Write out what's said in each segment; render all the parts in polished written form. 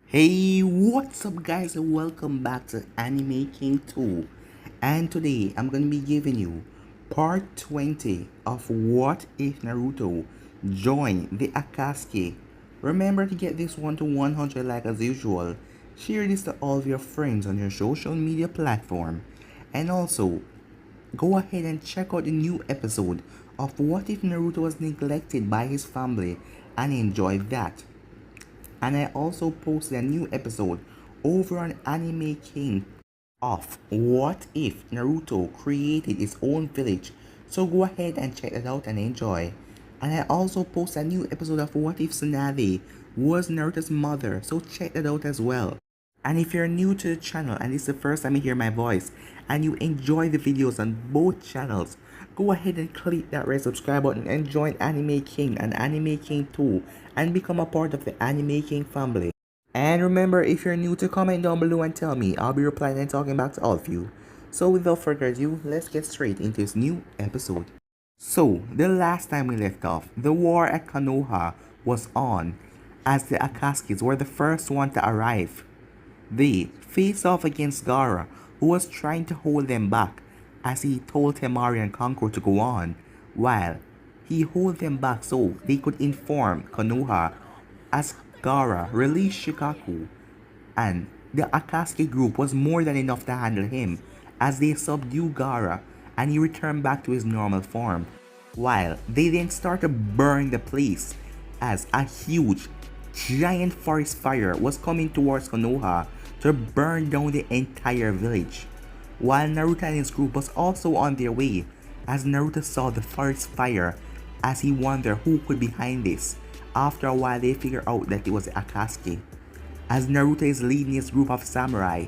Hey, what's up guys and welcome back to Anime King 2. And today I'm going to be giving you part 20 of What If Naruto joined the Akatsuki. Remember to get this one to 100 like as usual. Share this to all of your friends on your social media platform. And also, go ahead and check out the new episode of What If Naruto was neglected by his family and enjoy that. And I also posted a new episode over on Anime King of What If Naruto created his own village. So go ahead and check that out and enjoy. And I also posted a new episode of What If Tsunade was Naruto's mother. So check that out as well. And if you're new to the channel and it's the first time you hear my voice and you enjoy the videos on both channels, go ahead and click that red subscribe button and join Anime King and Anime King 2 and become a part of the Anime King family. And remember, if you're new to comment down below and tell me, I'll be replying and talking back to all of you. So without further ado, let's get straight into this new episode. So, the last time we left off, the war at Konoha was on as the Akatsukis were the first one to arrive. They faced off against Gaara, who was trying to hold them back as he told Temari and Kankuro to go on, while he held them back so they could inform Konoha as Gaara released Shikaku, and the Akatsuki group was more than enough to handle him as they subdued Gaara and he returned back to his normal form, while they then started to burn the place as a huge giant forest fire was coming towards Konoha to burn down the entire village, while Naruto and his group was also on their way as Naruto saw the forest fire as he wondered who could be behind this. After a while they figured out that it was the Akatsuki, as Naruto is leading his group of samurai,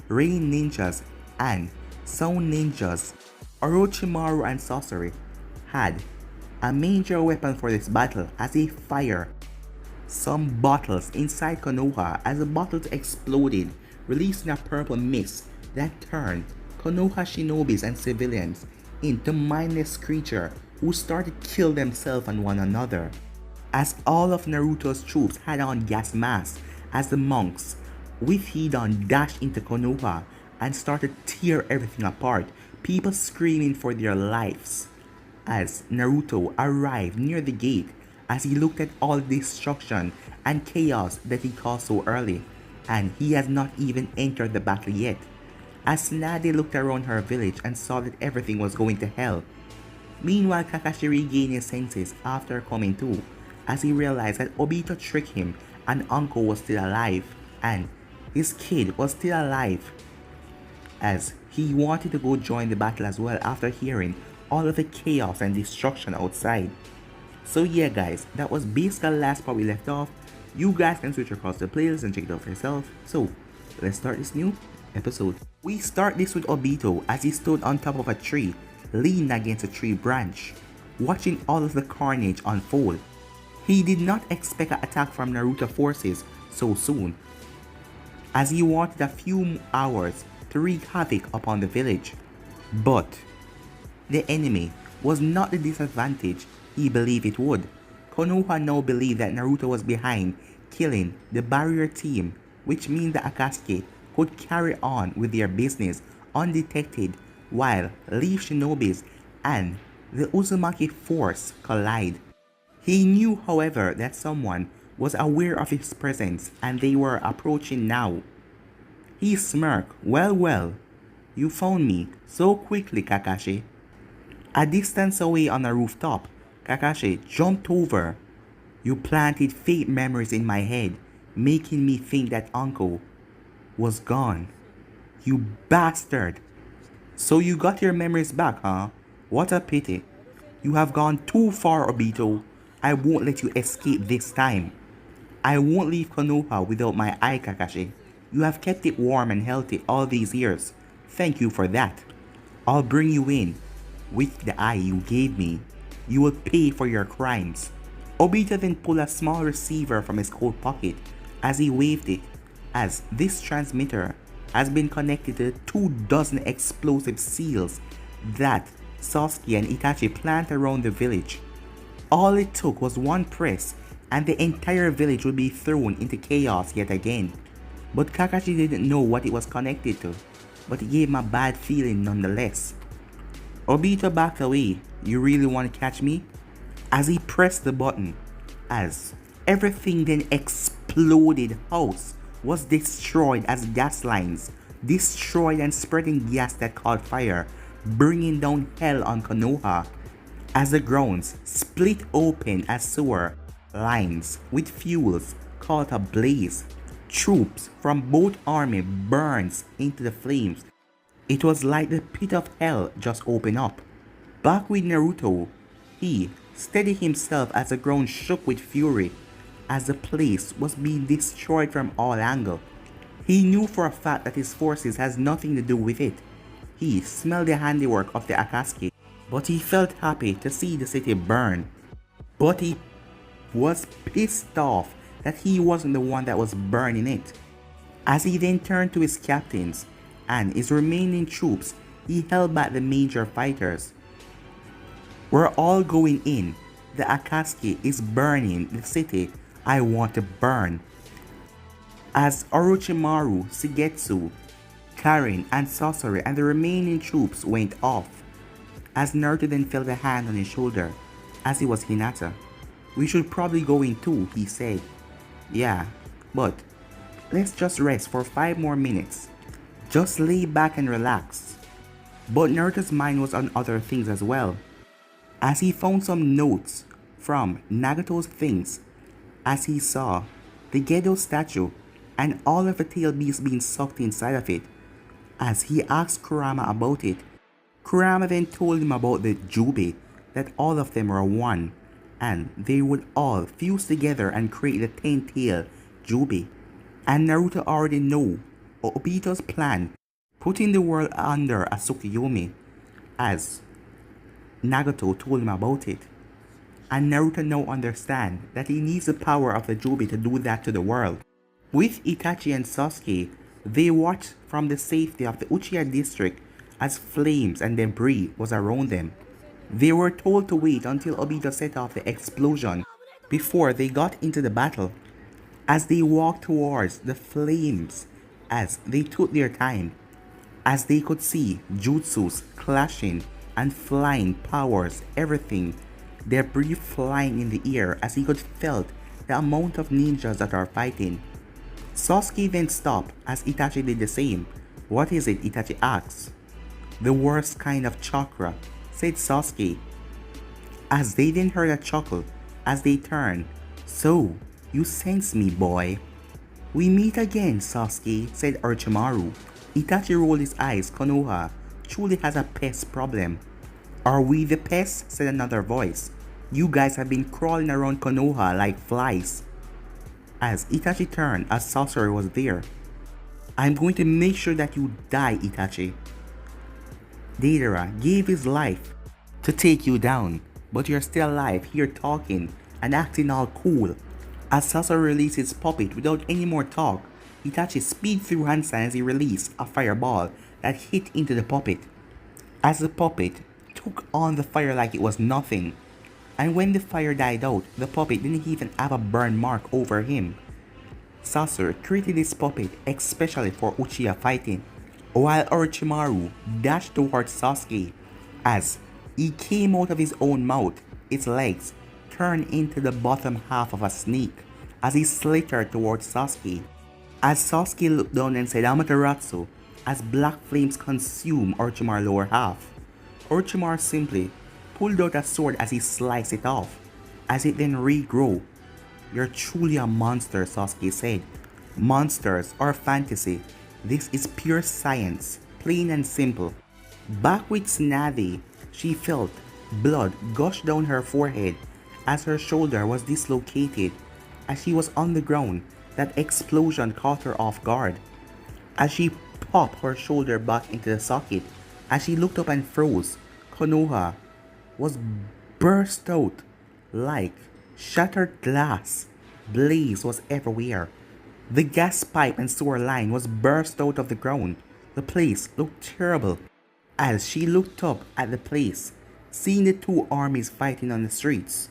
rain ninjas and sound ninjas. Orochimaru and Sasori had a major weapon for this battle as they fire some bottles inside Konoha as the bottles exploded, releasing a purple mist that turned Konoha shinobis and civilians into mindless creatures who started to kill themselves and one another. As all of Naruto's troops had on gas masks as the monks with Hidan dashed into Konoha and started to tear everything apart, people screaming for their lives. As Naruto arrived near the gate as he looked at all the destruction and chaos that he caused so early, and he has not even entered the battle yet. As Tsunade looked around her village and saw that everything was going to hell. Meanwhile, Kakashi regained his senses after coming to, as he realized that Obito tricked him and Uncle was still alive, and his kid was still alive, as he wanted to go join the battle as well after hearing all of the chaos and destruction outside. So yeah guys, that was basically the last part we left off. You guys can switch across the playlist and check it out for yourself. So let's start this new episode. We start this with Obito as he stood on top of a tree, leaning against a tree branch, watching all of the carnage unfold. He did not expect an attack from Naruto forces so soon, as he wanted a few hours to wreak havoc upon the village. But the enemy was not the disadvantage he believed it would. Konoha now believed that Naruto was behind killing the barrier team, which means the Akatsuki could carry on with their business undetected while Leaf Shinobis and the Uzumaki force collide. He knew, however, that someone was aware of his presence and they were approaching now. He smirked. Well, you found me so quickly, Kakashi. A distance away on a rooftop, Kakashi jumped over. You planted fake memories in my head, making me think that Uncle was gone. You bastard. So you got your memories back, huh? What a pity. You have gone too far, Obito. I won't let you escape this time. I won't leave Konoha without my eye, Kakashi. You have kept it warm and healthy all these years. Thank you for that. I'll bring you in. With the eye you gave me, you will pay for your crimes. Obito then pulled a small receiver from his coat pocket as he waved it, as this transmitter has been connected to 24 explosive seals that Sasuke and Itachi planted around the village. All it took was one press and the entire village would be thrown into chaos yet again. But Kakashi didn't know what it was connected to, but it gave him a bad feeling nonetheless. Obito backed away. You really want to catch me? As he pressed the button, as everything then exploded, house was destroyed as gas lines destroyed and spreading gas that caught fire, bringing down hell on Konoha as the grounds split open as sewer lines with fuels caught ablaze. Troops from both armies burns into the flames. It was like the pit of hell just opened up. Back with Naruto, he steadied himself as the ground shook with fury as the place was being destroyed from all angles. He knew for a fact that his forces has nothing to do with it. He smelled the handiwork of the Akatsuki, but he felt happy to see the city burn. But he was pissed off that he wasn't the one that was burning it. As he then turned to his captains and his remaining troops, he held back the major fighters. We're all going in. The Akatsuki is burning the city I want to burn. As Orochimaru, Shigetsu, Karin, and Sasori and the remaining troops went off. As Naruto then felt a hand on his shoulder, as it was Hinata. We should probably go in too, he said. Yeah, but let's just rest for 5 more minutes. Just lay back and relax. But Naruto's mind was on other things as well, as he found some notes from Nagato's things, as he saw the Gedo statue and all of the tail beasts being sucked inside of it. As he asked Kurama about it, Kurama then told him about the Jubi, that all of them were one, and they would all fuse together and create the 10-tailed Jubi. And Naruto already knew Obito's plan, putting the world under a Tsukuyomi, as Nagato told him about it. And Naruto now understands that he needs the power of the Jubi to do that to the world. With Itachi and Sasuke, they watched from the safety of the Uchiha district as flames and debris was around them. They were told to wait until Obito set off the explosion before they got into the battle. As they walked towards the flames, as they took their time, as they could see jutsus clashing and flying powers, everything, debris flying in the air, as he could felt the amount of ninjas that are fighting. Sasuke then stopped as Itachi did the same. What is it? Itachi asks. The worst kind of chakra, said Sasuke. As they then heard a chuckle as they turned. So, you sense me, boy. We meet again, Sasuke, said Orochimaru. Itachi rolled his eyes. Konoha truly has a pest problem. Are we the pests? Said another voice. You guys have been crawling around Konoha like flies. As Itachi turned, as Sasori was there. I'm going to make sure that you die, Itachi. Deidara gave his life to take you down, but you're still alive here talking and acting all cool. As Sasori released his puppet without any more talk, Itachi speed through hand signs as he released a fireball that hit into the puppet. As the puppet took on the fire like it was nothing, and when the fire died out, the puppet didn't even have a burn mark over him. Sasori created this puppet especially for Uchiha fighting, while Orochimaru dashed towards Sasuke. As he came out of his own mouth, its legs turned into the bottom half of a snake as he slithered towards Sasuke. As Sasuke looked down and said Amaterasu, as black flames consumed Orochimaru's lower half. Orochimaru simply pulled out a sword as he sliced it off, as it then regrow. You're truly a monster, Sasuke said. Monsters are fantasy. This is pure science, plain and simple. Back with Tsunade, she felt blood gush down her forehead as her shoulder was dislocated. As she was on the ground, that explosion caught her off guard. As she popped her shoulder back into the socket, as she looked up and froze, Konoha was burst out like shattered glass. Blaze was everywhere. The gas pipe and sewer line was burst out of the ground. The place looked terrible. As she looked up at the place, seeing the two armies fighting on the streets.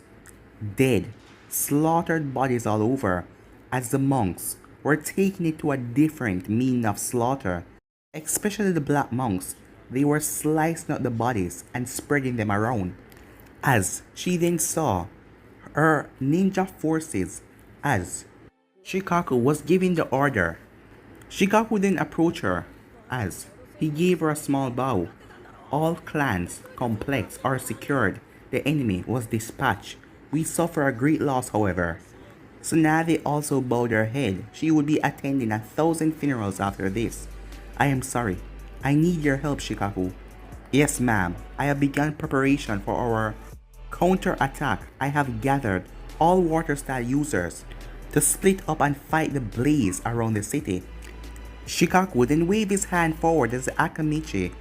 Dead. slaughtered bodies all over, as the monks were taking it to a different meaning of slaughter. Especially the black monks, they were slicing up the bodies and spreading them around. As she then saw her ninja forces as Shikaku was giving the order. Shikaku then approached her as he gave her a small bow. All clans, complex or secured. The enemy was dispatched. We suffer a great loss, however. Tsunade also bowed her head. She would be attending 1,000 funerals after this. I am sorry. I need your help, Shikaku. Yes, ma'am. I have begun preparation for our counter-attack. I have gathered all water-style users to split up and fight the blaze around the city. Shikaku then waved his hand forward as the Akamichi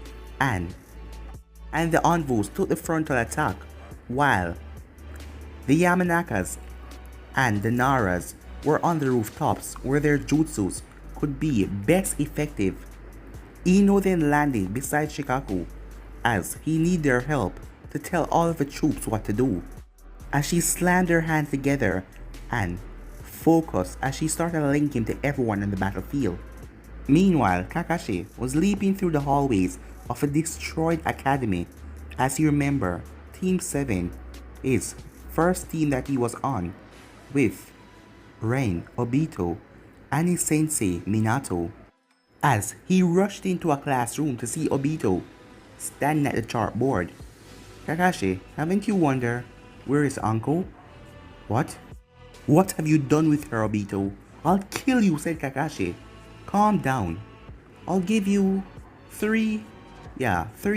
and the envoys took the frontal attack, while the Yamanakas and the Naras were on the rooftops where their jutsus could be best effective. Ino then landed beside Shikaku as he needed their help to tell all of the troops what to do. As she slammed her hands together and focused as she started linking to everyone on the battlefield. Meanwhile, Kakashi was leaping through the hallways of a destroyed academy. As you remember, Team 7 is first team that he was on with Ren, Obito, and his sensei Minato. As he rushed into a classroom to see Obito standing at the chalkboard. Kakashi, haven't you wondered where is uncle? What? What have you done with her, Obito? I'll kill you, said Kakashi. Calm down. I'll give you three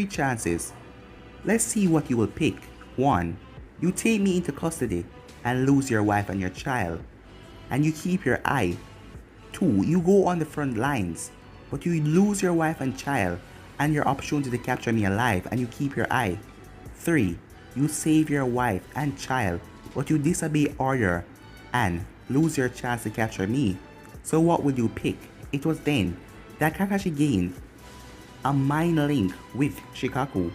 chances. Let's see what you will pick. 1. You take me into custody and lose your wife and your child, and you keep your eye. 2. You go on the front lines, but you lose your wife and child and your opportunity to capture me alive, and you keep your eye. 3. You save your wife and child, but you disobey order and lose your chance to capture me. So what would you pick? It was then that Kakashi gained a mind link with Shikaku.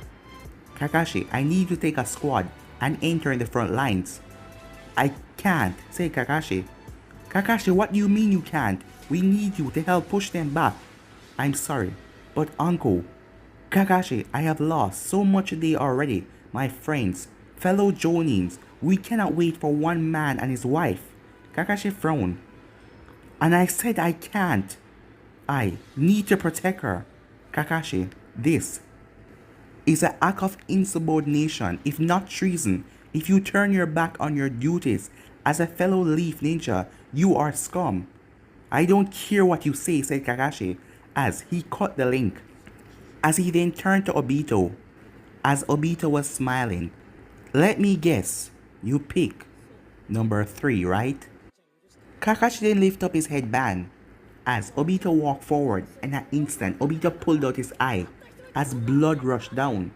Kakashi, I need you to take a squad and enter in the front lines. I can't, said Kakashi. Kakashi, what do you mean you can't? We need you to help push them back. I'm sorry, but uncle. Kakashi, I have lost so much today already. My friends, fellow Jonins, we cannot wait for one man and his wife. Kakashi frowned. And I said I can't. I need to protect her. Kakashi, this is an act of insubordination, if not treason. If you turn your back on your duties as a fellow Leaf Ninja, you are scum. I don't care what you say, said Kakashi, as he cut the link. As he then turned to Obito, as Obito was smiling. Let me guess, you pick number 3, right? Kakashi then lifted up his headband as Obito walked forward, and at an instant Obito pulled out his eye as blood rushed down.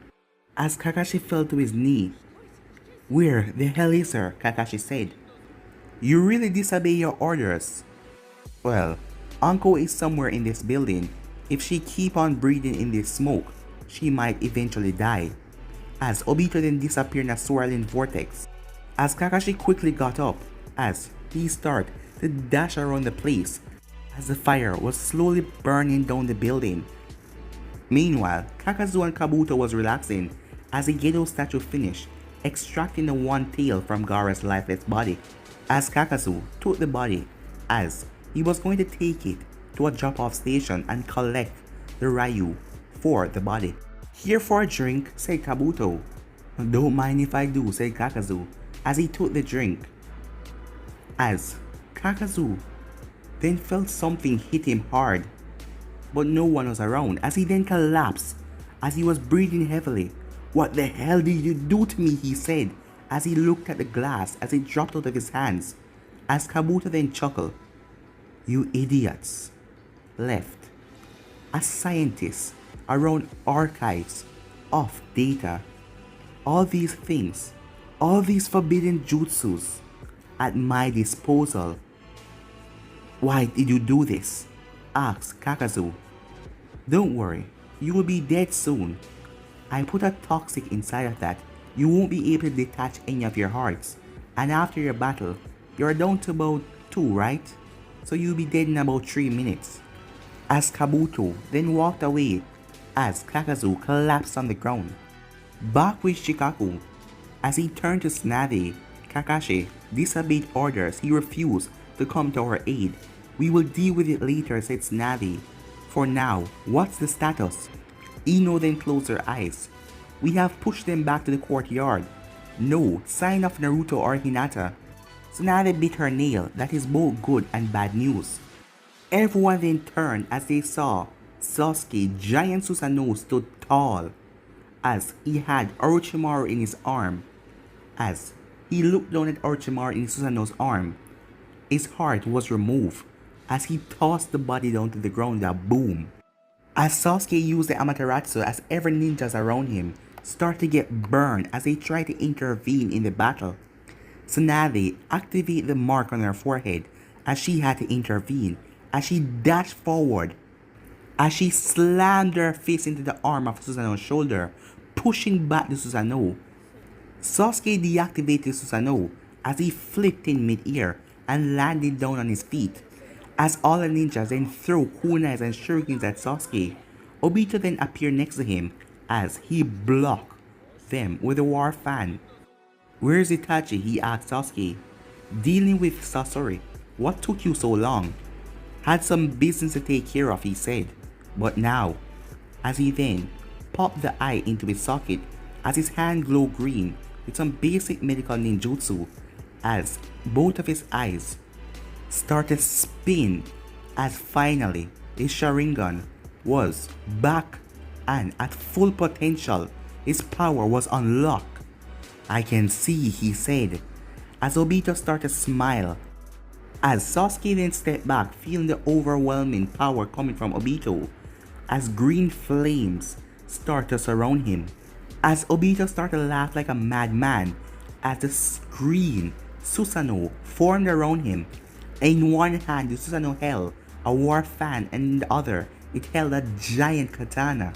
As Kakashi fell to his knee. Where the hell is her? Kakashi said. You really disobey your orders. Well, Uncle is somewhere in this building. If she keep on breathing in this smoke, she might eventually die. As Obito then disappeared in a swirling vortex. As Kakashi quickly got up, as he started to dash around the place, as the fire was slowly burning down the building. Meanwhile, Kakazu and Kabuto was relaxing as the Gedo statue finished, extracting the one tail from Gaara's lifeless body. As Kakazu took the body, as he was going to take it to a drop-off station and collect the Ryu for the body. Here for a drink, said Kabuto. Don't mind if I do, said Kakazu, as he took the drink. As Kakazu then felt something hit him hard, but no one was around, as he then collapsed as he was breathing heavily. What the hell did you do to me? He said as he looked at the glass as it dropped out of his hands. As Kabuto then chuckled. You idiots left a scientist around archives of data. All these things, all these forbidden jutsus at my disposal. Why did you do this? Asked Kakazu. Don't worry, you will be dead soon. I put a toxic inside of that. You won't be able to detach any of your hearts. And after your battle, You're down to about 2, right? So you'll be dead in about 3 minutes. As Kabuto then walked away as Kakazu collapsed on the ground. Back with Shikaku, as he turned to Tsunade, Kakashi disobeyed orders. He refused to come to our aid. We will deal with it later, said Tsunade. For now, what's the status? Ino then closed her eyes. We have pushed them back to the courtyard. No sign of Naruto or Hinata. Tsunade bit her nail. That is both good and bad news. Everyone then turned as they saw Sasuke, giant Susanoo, stood tall as he had Orochimaru in his arm. As he looked down at Orochimaru in Susanoo's arm, his heart was removed as he tossed the body down to the ground with a boom. As Sasuke used the Amaterasu, as every ninjas around him started to get burned as they tried to intervene in the battle. Tsunade activated the mark on her forehead as she had to intervene. As she dashed forward, as she slammed her face into the arm of Susanoo's shoulder, pushing back the Susanoo. Sasuke deactivated Susanoo as he flipped in mid-air and landed down on his feet. As all the ninjas then threw kunais and shurikens at Sasuke, Obito then appeared next to him as he blocked them with a war fan. Where's Itachi? He asked Sasuke. Dealing with Sasori. What took you so long? Had some business to take care of, he said. But now, as he then popped the eye into his socket, as his hand glowed green with some basic medical ninjutsu, as both of his eyes started to spin, as finally his Sharingan was back and at full potential. His power was unlocked. I can see, he said, as Obito started to smile. As Sasuke then stepped back, feeling the overwhelming power coming from Obito, as green flames started to surround him. As Obito started to laugh like a madman, as the screen Susanoo formed around him. In one hand, the Susanoo held a war fan, and in the other, it held a giant katana.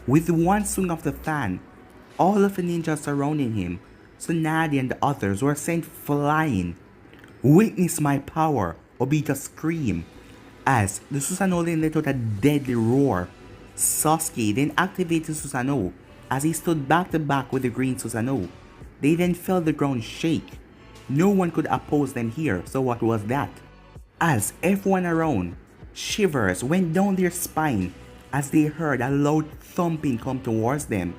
With one swing of the fan, all of the ninjas surrounding him, Tsunade and the others, were sent flying. Witness my power, Obito screamed, as the Susanoo then let out a deadly roar. Sasuke then activated Susanoo as he stood back to back with the green Susanoo. They then felt the ground shake. No one could oppose them here, so what was that? As everyone around, shivers went down their spine as they heard a loud thumping come towards them.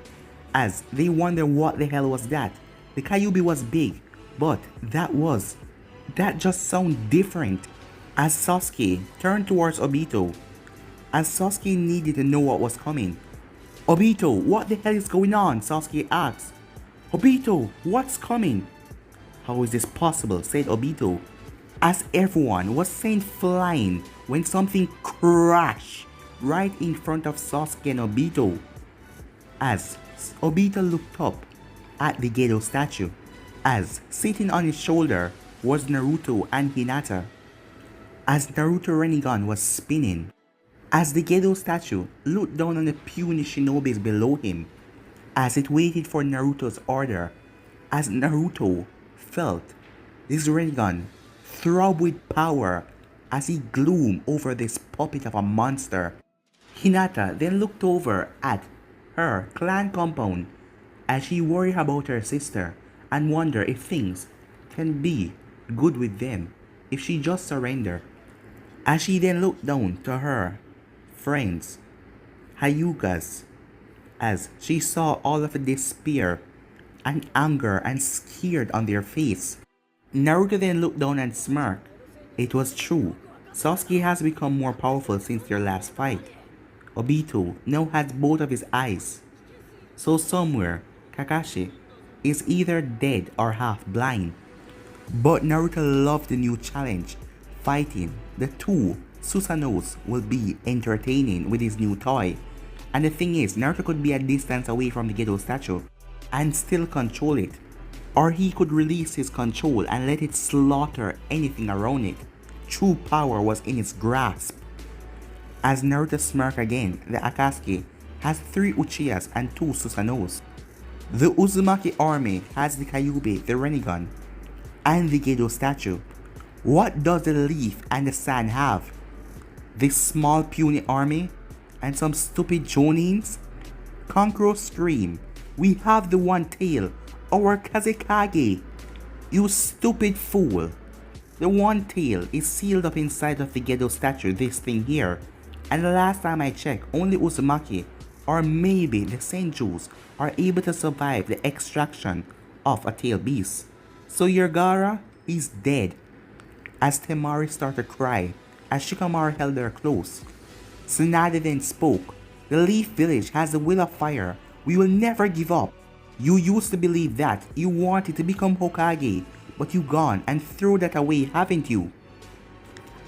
As they wondered what the hell was that. The Kyuubi was big, but that just sounded different. As Sasuke turned towards Obito, as Sasuke needed to know what was coming. Obito, what the hell is going on? Sasuke asked. Obito, what's coming? How is this possible? Said Obito, as everyone was sent flying when something crashed right in front of Sasuke and Obito. As Obito looked up at the Gedo statue, as sitting on his shoulder was Naruto and Hinata, as Naruto Rinnegan was spinning. As the Gedo statue looked down on the puny shinobis below him, as it waited for Naruto's order, as Naruto felt his Rinnegan throb with power as he gloomed over this puppet of a monster. Hinata then looked over at her clan compound as she worried about her sister and wondered if things can be good with them if she just surrendered. As she then looked down to her friends, Hyugas, as she saw all of the despair and anger and scared on their face. Naruto then looked down and smirked. It was true. Sasuke has become more powerful since their last fight. Obito now has both of his eyes. So somewhere, Kakashi is either dead or half blind. But Naruto loved the new challenge. Fighting the two Susanoos will be entertaining with his new toy. And the thing is, Naruto could be a distance away from the Gedo statue and still control it. Or he could release his control and let it slaughter anything around it. True power was in its grasp. As Naruto smirked again, the Akatsuki has 3 Uchihas and 2 Susanoos. The Uzumaki army has the Kyuubi, the Rinnegan, and the Gedo statue. What does the leaf and the sand have? This small puny army? And some stupid Jonins? Kankuro screamed. We have the one tail, our Kazekage. You stupid fool. The one tail is sealed up inside of the Gedo statue, this thing here. And the last time I checked, only Uzumaki or maybe the Senjus are able to survive the extraction of a tail beast. So your Gaara is dead. As Temari started to cry, as Shikamaru held her close, Tsunade then spoke. The Leaf Village has the will of fire. We will never give up. You used to believe that. You wanted to become Hokage, but you gone and threw that away, haven't you?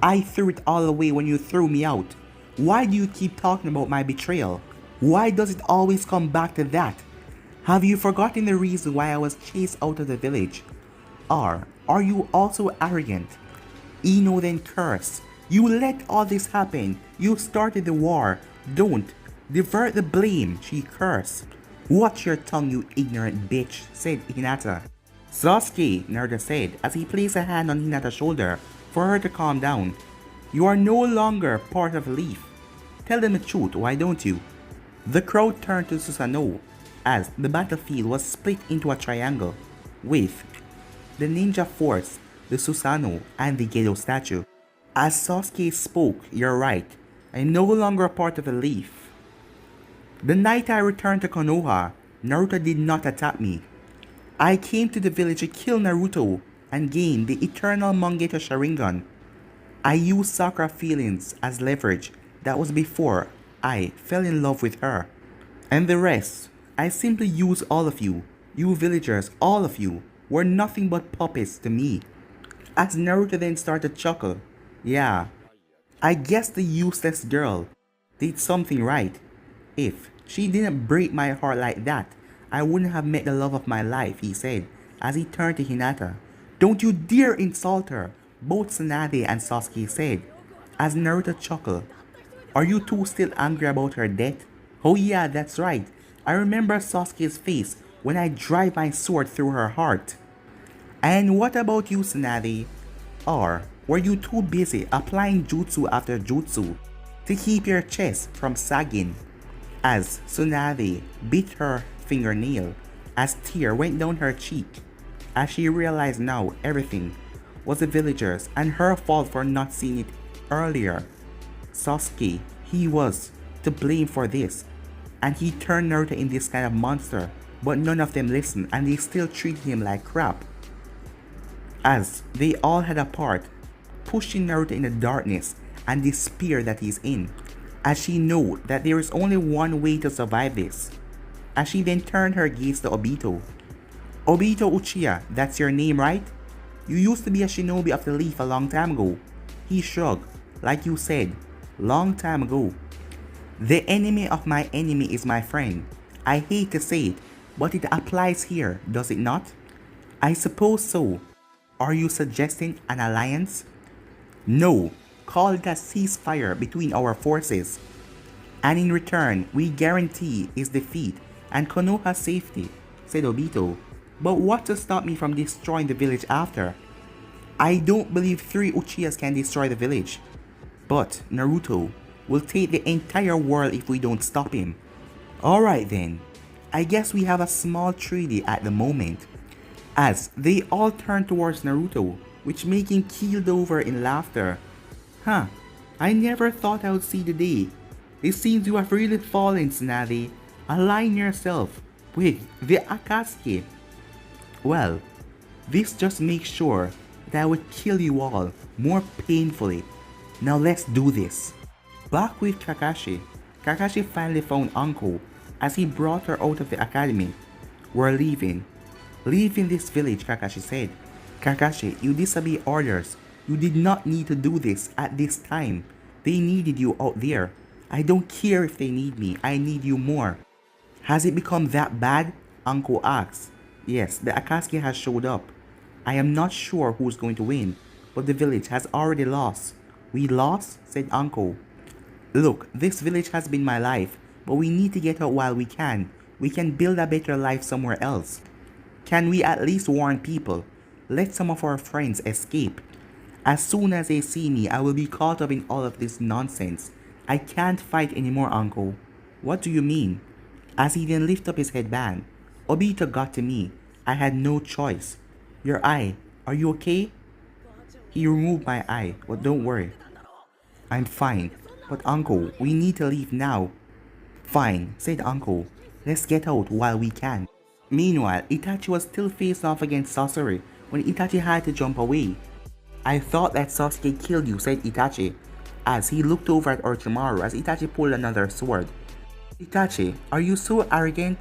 I threw it all away when you threw me out. Why do you keep talking about my betrayal? Why does it always come back to that? Have you forgotten the reason why I was chased out of the village? Or are you also arrogant? Ino then cursed. You let all this happen. You started the war. Don't divert the blame, she cursed. Watch your tongue, you ignorant bitch, said Hinata. Sasuke, Naruto said as he placed a hand on Hinata's shoulder for her to calm down. You are no longer part of the Leaf. Tell them the truth, why don't you? The crowd turned to Susanoo as the battlefield was split into a triangle with the ninja force, the Susanoo, and the Gedo statue. As Sasuke spoke, you're right. I'm no longer a part of the Leaf. The night I returned to Konoha, Naruto did not attack me. I came to the village to kill Naruto and gain the eternal Mangeto Sharingan. I used Sakura's feelings as leverage. That was before I fell in love with her. And the rest, I simply used all of you. You villagers, all of you, were nothing but puppets to me. As Naruto then started to chuckle. Yeah, I guess the useless girl did something right. If she didn't break my heart like that, I wouldn't have met the love of my life, he said, as he turned to Hinata. Don't you dare insult her, both Tsunade and Sasuke said, as Naruto chuckled. Are you two still angry about her death? Oh yeah, that's right. I remember Sasuke's face when I drive my sword through her heart. And what about you, Tsunade? Or were you too busy applying jutsu after jutsu to keep your chest from sagging? As Tsunade bit her fingernail as tear went down her cheek, as she realized now everything was the villagers and her fault for not seeing it earlier. Sasuke, he was to blame for this, and he turned Naruto in this kind of monster, but none of them listened and they still treated him like crap. As they all had a part, pushing Naruto in the darkness and despair that he's in, as she knew that there is only one way to survive this. As she then turned her gaze to Obito. Obito Uchiha, that's your name, right? You used to be a shinobi of the Leaf a long time ago. He shrugged, like you said, long time ago. The enemy of my enemy is my friend. I hate to say it, but it applies here, does it not? I suppose so. Are you suggesting an alliance? No, call it a ceasefire between our forces. And in return, we guarantee his defeat and Konoha's safety, said Obito. But what to stop me from destroying the village after? I don't believe 3 Uchihas can destroy the village. But Naruto will take the entire world if we don't stop him. Alright then, I guess we have a small treaty at the moment. As they all turn towards Naruto, which made him keeled over in laughter. Huh, I never thought I would see the day. It seems you have really fallen, Tsunade. Align yourself with the Akatsuki. Well, this just makes sure that I would kill you all more painfully. Now let's do this. Back with Kakashi, Kakashi finally found Anko as he brought her out of the academy. We're leaving. Leaving this village, Kakashi said. Kakashi, you disobeyed orders. You did not need to do this at this time. They needed you out there. I don't care if they need me. I need you more. Has it become that bad? Anko asked. Yes, the Akatsuki has showed up. I am not sure who's going to win, but the village has already lost. We lost? Said Anko. Look, this village has been my life, but we need to get out while we can. We can build a better life somewhere else. Can we at least warn people? Let some of our friends escape. As soon as they see me, I will be caught up in all of this nonsense. I can't fight anymore, uncle. What do you mean? As he then lifted up his headband, Obito got to me. I had no choice. Your eye, are you okay? He removed my eye, but don't worry. I'm fine. But uncle, we need to leave now. Fine, said uncle. Let's get out while we can. Meanwhile, Itachi was still facing off against Sasori when Itachi had to jump away. I thought that Sasuke killed you, said Itachi, as he looked over at Orochimaru as Itachi pulled another sword. Itachi, are you so arrogant?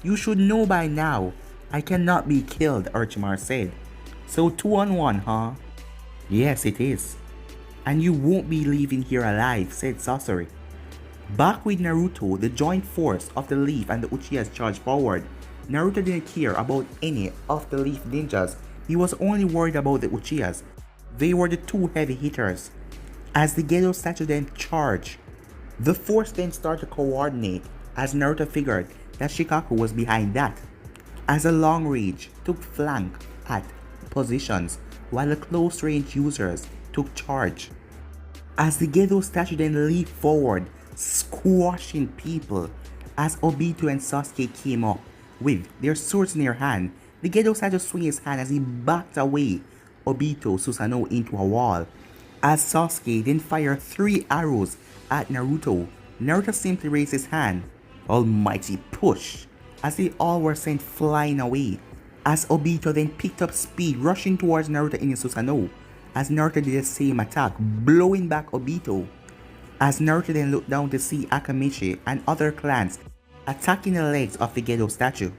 You should know by now. I cannot be killed, Orochimaru said. So 2-on-1, huh? Yes, it is. And you won't be leaving here alive, said Sasori. Back with Naruto, the joint force of the Leaf and the Uchihas charged forward. Naruto didn't care about any of the Leaf ninjas. He was only worried about the Uchihas. They were the two heavy hitters. As the Gedo statue then charged, the force then started to coordinate as Naruto figured that Shikaku was behind that. As the long range took flank at positions while the close range users took charge. As the Gedo statue then leaped forward, squashing people as Obito and Sasuke came up with their swords in their hand. The Gedo statue swung his hand as he backed away Obito Susanoo into a wall. As Sasuke then fired 3 arrows at Naruto, Naruto simply raised his hand. Almighty push! As they all were sent flying away. As Obito then picked up speed, rushing towards Naruto in his Susanoo. As Naruto did the same attack, blowing back Obito. As Naruto then looked down to see Akamichi and other clans attacking the legs of the Gedo statue.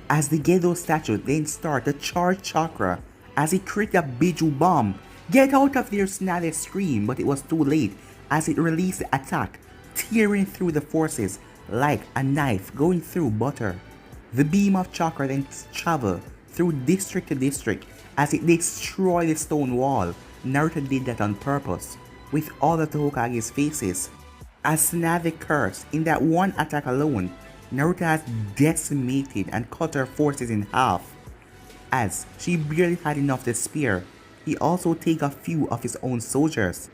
As the Gedo statue then started to charge chakra as it created a Biju bomb. Get out of there, Tsunade screamed, but it was too late as it released the attack, tearing through the forces like a knife going through butter. The beam of chakra then traveled through district to district as it destroyed the stone wall. Naruto did that on purpose, with all of the Hokage's faces. As Tsunade cursed, in that one attack alone, Naruto has decimated and cut her forces in half. As she barely had enough to spare, he also take a few of his own soldiers,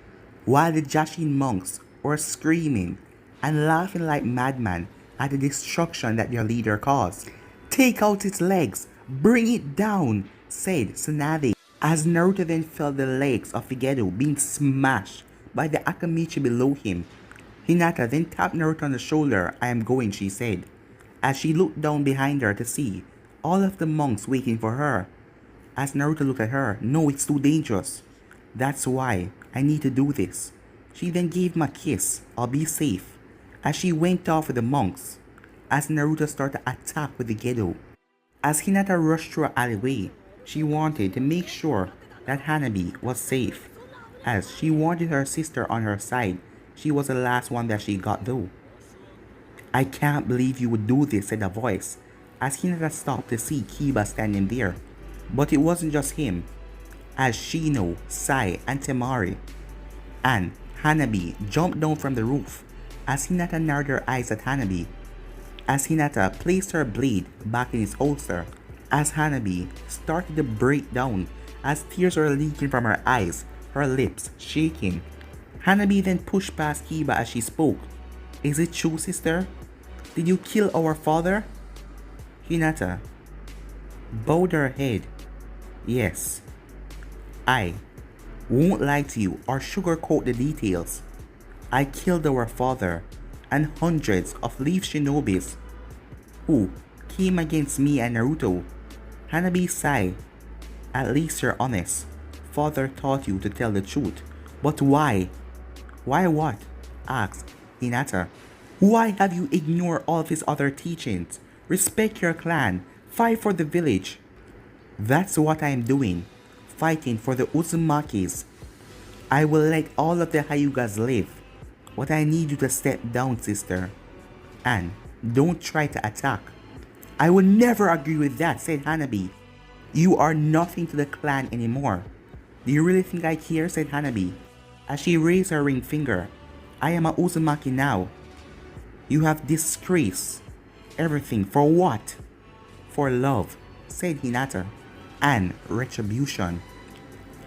while the Jashin monks were screaming and laughing like madmen at the destruction that their leader caused. Take out its legs, bring it down, said Tsunade, as Naruto then felt the legs of Gedo being smashed by the Akamichi below him. Hinata then tapped Naruto on the shoulder. I am going, she said, as she looked down behind her to see all of the monks waiting for her. As Naruto looked at her, no, it's too dangerous. That's why I need to do this. She then gave him a kiss. I'll be safe. As she went off with the monks, as Naruto started to attack with the Gedo. As Hinata rushed through an alleyway, she wanted to make sure that Hanabi was safe, as she wanted her sister on her side. She was the last one that she got though. I can't believe you would do this, said a voice, as Hinata stopped to see Kiba standing there. But it wasn't just him, as Shino, Sai, and Temari and Hanabi jumped down from the roof, as Hinata narrowed her eyes at Hanabi, as Hinata placed her blade back in its holster, as Hanabi started to break down, as tears were leaking from her eyes, her lips shaking. Hanabi then pushed past Kiba as she spoke. Is it true, sister? Did you kill our father? Hinata bowed her head. Yes. I won't lie to you or sugarcoat the details. I killed our father and hundreds of Leaf Shinobis who came against me and Naruto. Hanabi sighed. At least you're honest. Father taught you to tell the truth. But why? Why what? Asked Hinata. Why have you ignored all of his other teachings? Respect your clan. Fight for the village. That's what I am doing. Fighting for the Uzumakis. I will let all of the Hyugas live. But I need you to step down, sister. And don't try to attack. I will never agree with that, said Hanabi. You are nothing to the clan anymore. Do you really think I care, said Hanabi, as she raised her ring finger. I am a Uzumaki now. You have disgraced everything for what? For love, said Hinata, and retribution.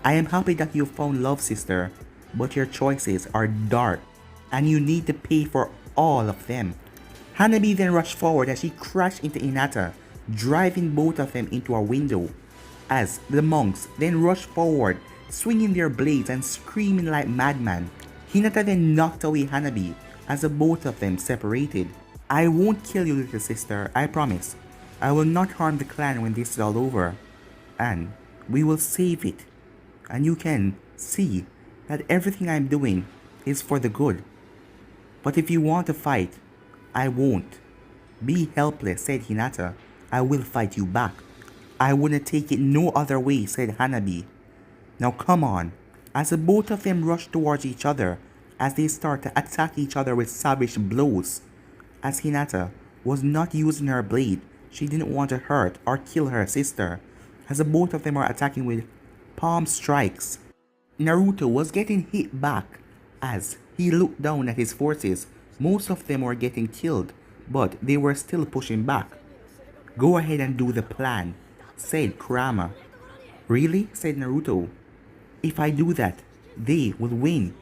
I am happy that you found love, sister, but your choices are dark, and you need to pay for all of them. Hanabi then rushed forward as she crashed into Hinata, driving both of them into a window. As the monks then rushed forward, swinging their blades and screaming like madmen, Hinata then knocked away Hanabi as the both of them separated. I won't kill you, little sister, I promise. I will not harm the clan when this is all over. And we will save it. And you can see that everything I'm doing is for the good. But if you want to fight, I won't. Be helpless, said Hinata. I will fight you back. I wouldn't take it no other way, said Hanabi. Now come on. As the both of them rushed towards each other, as they start to attack each other with savage blows. As Hinata was not using her blade, she didn't want to hurt or kill her sister, as the both of them are attacking with palm strikes. Naruto was getting hit back as he looked down at his forces. Most of them were getting killed, but they were still pushing back. Go ahead and do the plan, said Kurama. Really? Said Naruto. If I do that, they will win.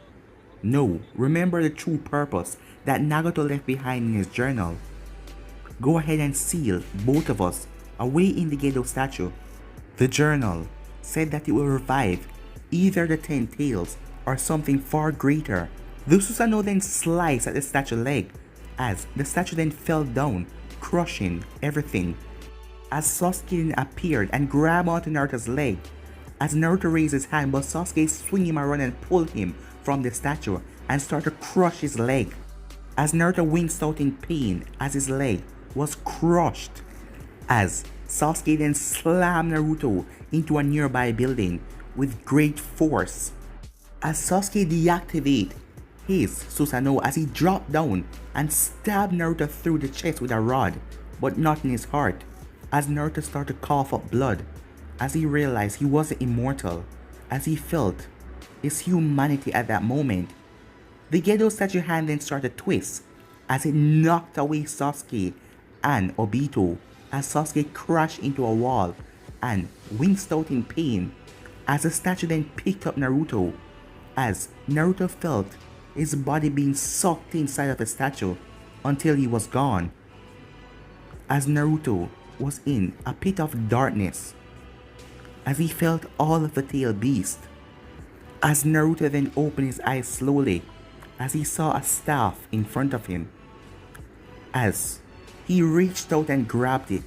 No, remember the true purpose that Nagato left behind in his journal. Go ahead and seal both of us away in the Gedo statue. The journal said that it will revive either the 10 tails or something far greater. The Susanoo then sliced at the statue leg as the statue then fell down, crushing everything. As Sasuke then appeared and grabbed onto Naruto's leg, as Naruto raised his hand, but Sasuke swung him around and pulled him from the statue and started to crush his leg. As Naruto winced out in pain as his leg was crushed, as Sasuke then slammed Naruto into a nearby building with great force. As Sasuke deactivated his Susanoo as he dropped down and stabbed Naruto through the chest with a rod, but not in his heart, as Naruto started to cough up blood, as he realized he wasn't immortal, as he felt his humanity at that moment. The Gedo statue hand then started to twist as it knocked away Sasuke and Obito, as Sasuke crashed into a wall and winced out in pain, as the statue then picked up Naruto, as Naruto felt his body being sucked inside of the statue until he was gone, as Naruto was in a pit of darkness, as he felt all of the tail beast, as Naruto then opened his eyes slowly as he saw a staff in front of him, as he reached out and grabbed it.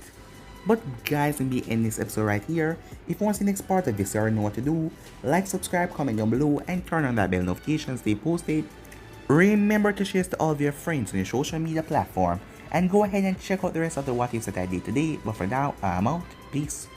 But guys, I'm be end this episode right here. If you want to see the next part of this, you already know what to do. Like, subscribe, comment down below, and turn on that bell notifications they posted. Remember to share to all of your friends on your social media platform, and go ahead and check out the rest of the what ifs that I did today. But for now, I'm out. Peace.